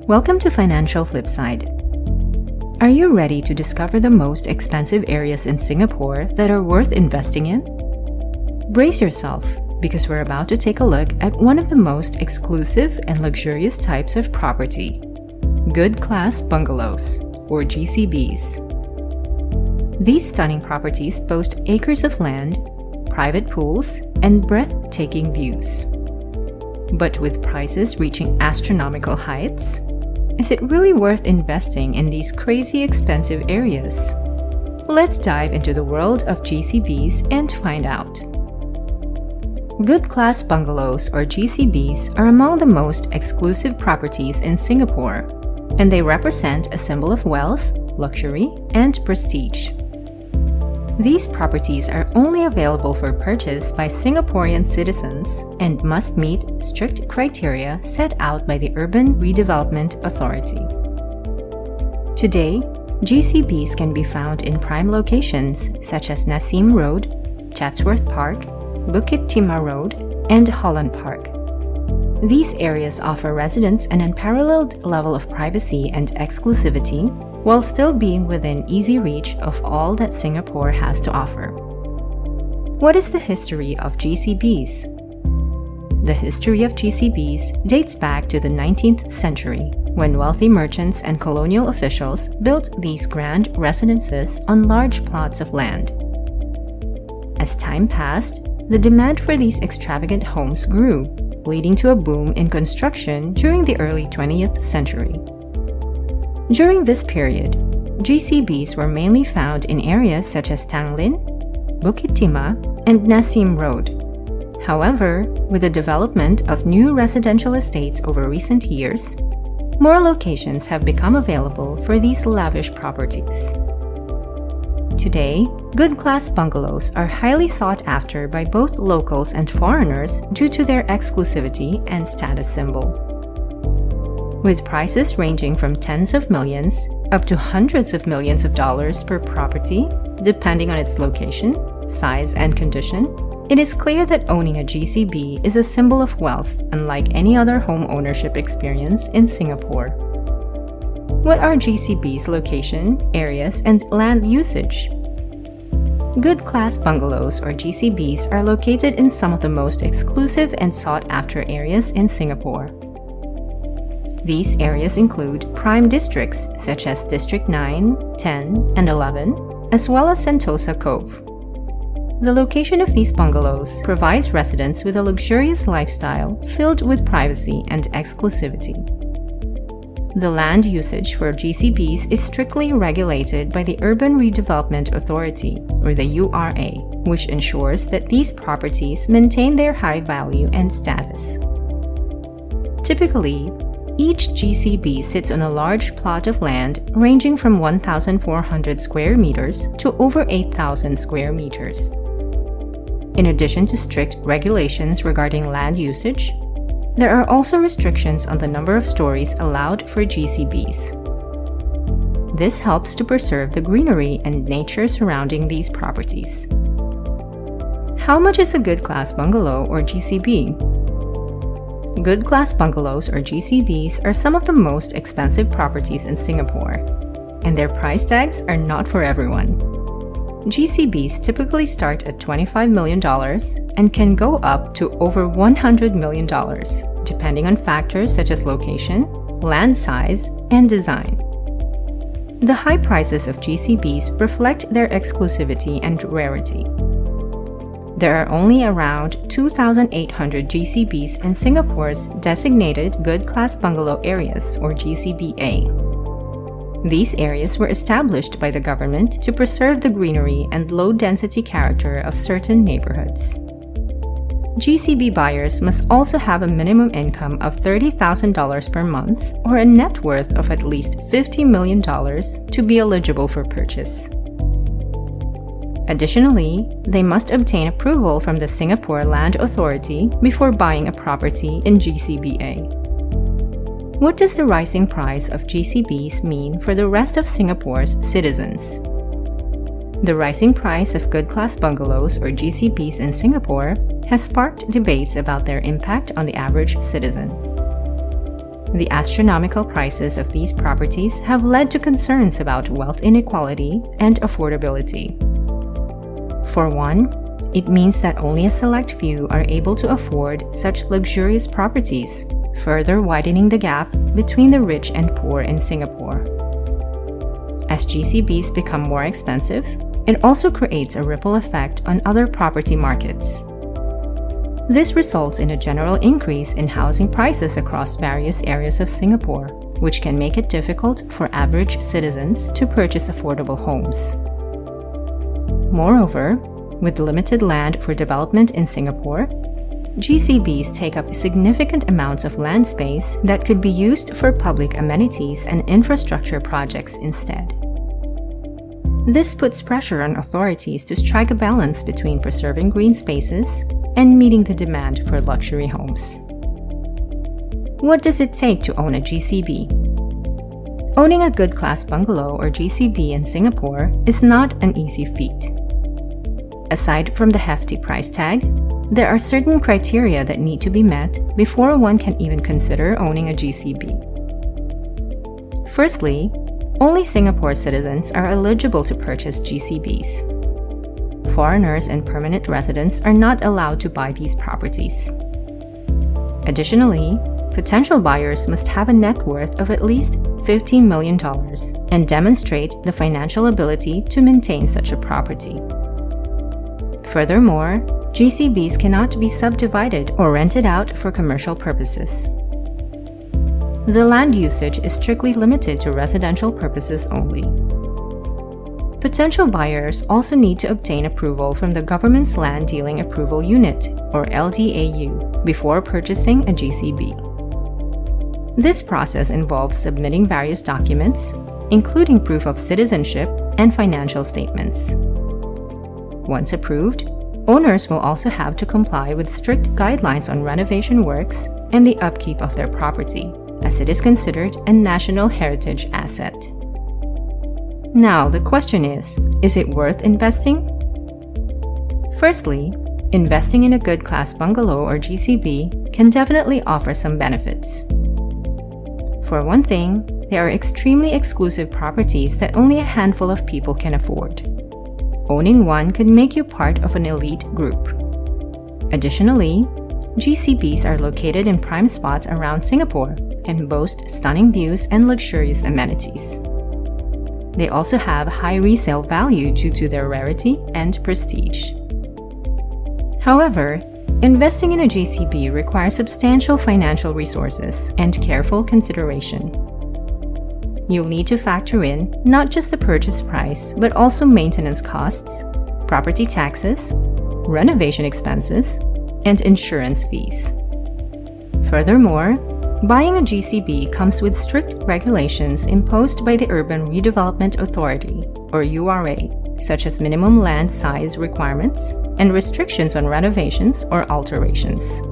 Welcome to Financial Flipside. Are you ready to discover the most expensive areas in Singapore that are worth investing in? Brace yourself, because we're about to take a look at one of the most exclusive and luxurious types of property: Good Class Bungalows, or GCBs. These stunning properties boast acres of land, private pools, and breathtaking views. But with prices reaching astronomical heights, is it really worth investing in these crazy expensive areas? Let's dive into the world of GCBs and find out. Good Class Bungalows, or GCBs, are among the most exclusive properties in Singapore, and they represent a symbol of wealth, luxury, and prestige. These properties are only available for purchase by Singaporean citizens and must meet strict criteria set out by the Urban Redevelopment Authority. Today, GCBs can be found in prime locations such as Nassim Road, Chatsworth Park, Bukit Timah Road, and Holland Park. These areas offer residents an unparalleled level of privacy and exclusivity, while still being within easy reach of all that Singapore has to offer. What is the history of GCBs? The history of GCBs dates back to the 19th century, when wealthy merchants and colonial officials built these grand residences on large plots of land. As time passed, the demand for these extravagant homes grew, leading to a boom in construction during the early 20th century. During this period, GCBs were mainly found in areas such as Tanglin, Bukit Timah, and Nassim Road. However, with the development of new residential estates over recent years, more locations have become available for these lavish properties. Today, Good Class Bungalows are highly sought after by both locals and foreigners due to their exclusivity and status symbol. With prices ranging from tens of millions up to hundreds of millions of dollars per property, depending on its location, size, and condition, it is clear that owning a GCB is a symbol of wealth unlike any other home ownership experience in Singapore. What are GCB's location, areas, and land usage? Good Class Bungalows, or GCBs, are located in some of the most exclusive and sought-after areas in Singapore. These areas include prime districts such as District 9, 10, and 11, as well as Sentosa Cove. The location of these bungalows provides residents with a luxurious lifestyle filled with privacy and exclusivity. The land usage for GCBs is strictly regulated by the Urban Redevelopment Authority, or the URA, which ensures that these properties maintain their high value and status. Typically, each GCB sits on a large plot of land ranging from 1,400 square meters to over 8,000 square meters. In addition to strict regulations regarding land usage, there are also restrictions on the number of stories allowed for GCBs. This helps to preserve the greenery and nature surrounding these properties. How much is a Good Class Bungalow, or GCB? Good Class Bungalows, or GCBs, are some of the most expensive properties in Singapore, and their price tags are not for everyone. GCBs typically start at $25 million and can go up to over $100 million, depending on factors such as location, land size, and design. The high prices of GCBs reflect their exclusivity and rarity. There are only around 2,800 GCBs in Singapore's designated Good Class Bungalow areas, or GCBA. These areas were established by the government to preserve the greenery and low-density character of certain neighborhoods. GCB buyers must also have a minimum income of $30,000 per month or a net worth of at least $50 million to be eligible for purchase. Additionally, they must obtain approval from the Singapore Land Authority before buying a property in GCBA. What does the rising price of GCBs mean for the rest of Singapore's citizens? The rising price of Good Class Bungalows, or GCBs, in Singapore has sparked debates about their impact on the average citizen. the astronomical prices of these properties have led to concerns about wealth inequality and affordability. For one, it means that only a select few are able to afford such luxurious properties, further widening the gap between the rich and poor in Singapore. As GCBs become more expensive, it also creates a ripple effect on other property markets. This results in a general increase in housing prices across various areas of Singapore, which can make it difficult for average citizens to purchase affordable homes. Moreover, with limited land for development in Singapore, GCBs take up significant amounts of land space that could be used for public amenities and infrastructure projects instead. This puts pressure on authorities to strike a balance between preserving green spaces and meeting the demand for luxury homes. What does it take to own a GCB? Owning a Good Class Bungalow or GCB in Singapore is not an easy feat. Aside from the hefty price tag, there are certain criteria that need to be met before one can even consider owning a GCB. Firstly, only Singapore citizens are eligible to purchase GCBs. Foreigners and permanent residents are not allowed to buy these properties. Additionally, potential buyers must have a net worth of at least $15 million and demonstrate the financial ability to maintain such a property. Furthermore, GCBs cannot be subdivided or rented out for commercial purposes. The land usage is strictly limited to residential purposes only. Potential buyers also need to obtain approval from the Government's Land Dealing Approval Unit, or LDAU, before purchasing a GCB. This process involves submitting various documents, including proof of citizenship and financial statements. Once approved, owners will also have to comply with strict guidelines on renovation works and the upkeep of their property, as it is considered a national heritage asset. Now, the question is it worth investing? Firstly, investing in a Good Class Bungalow or GCB can definitely offer some benefits. For one thing, they are extremely exclusive properties that only a handful of people can afford. Owning one could make you part of an elite group. Additionally, GCBs are located in prime spots around Singapore and boast stunning views and luxurious amenities. They also have high resale value due to their rarity and prestige. However, investing in a GCB requires substantial financial resources and careful consideration. You'll need to factor in not just the purchase price, but also maintenance costs, property taxes, renovation expenses, and insurance fees. Furthermore, buying a GCB comes with strict regulations imposed by the Urban Redevelopment Authority, or URA, such as minimum land size requirements and restrictions on renovations or alterations.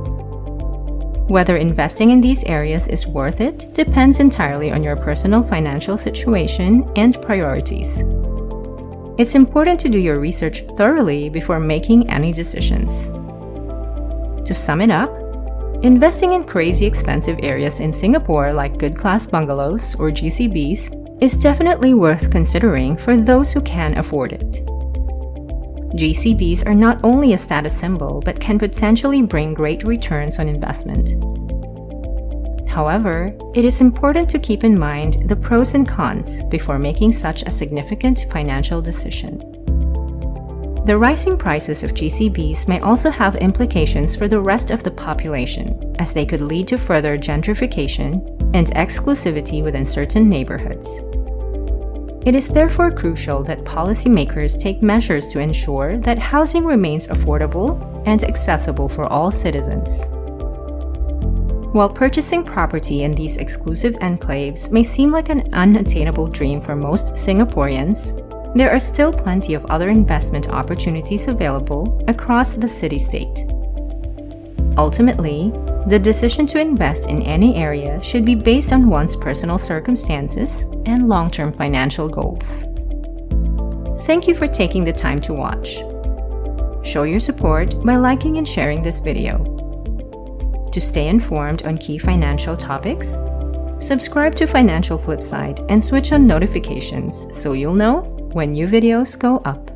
Whether investing in these areas is worth it depends entirely on your personal financial situation and priorities. It's important to do your research thoroughly before making any decisions. To sum it up, investing in crazy expensive areas in Singapore like Good Class Bungalows or GCBs is definitely worth considering for those who can afford it. GCBs are not only a status symbol but can potentially bring great returns on investment. However, it is important to keep in mind the pros and cons before making such a significant financial decision. The rising prices of GCBs may also have implications for the rest of the population, as they could lead to further gentrification and exclusivity within certain neighborhoods. It is therefore crucial that policymakers take measures to ensure that housing remains affordable and accessible for all citizens. While purchasing property in these exclusive enclaves may seem like an unattainable dream for most Singaporeans, there are still plenty of other investment opportunities available across the city-state. Ultimately, the decision to invest in any area should be based on one's personal circumstances and long-term financial goals. Thank you for taking the time to watch. Show your support by liking and sharing this video. To stay informed on key financial topics, Subscribe to Financial Flipside and switch on notifications so you'll know when new videos go up.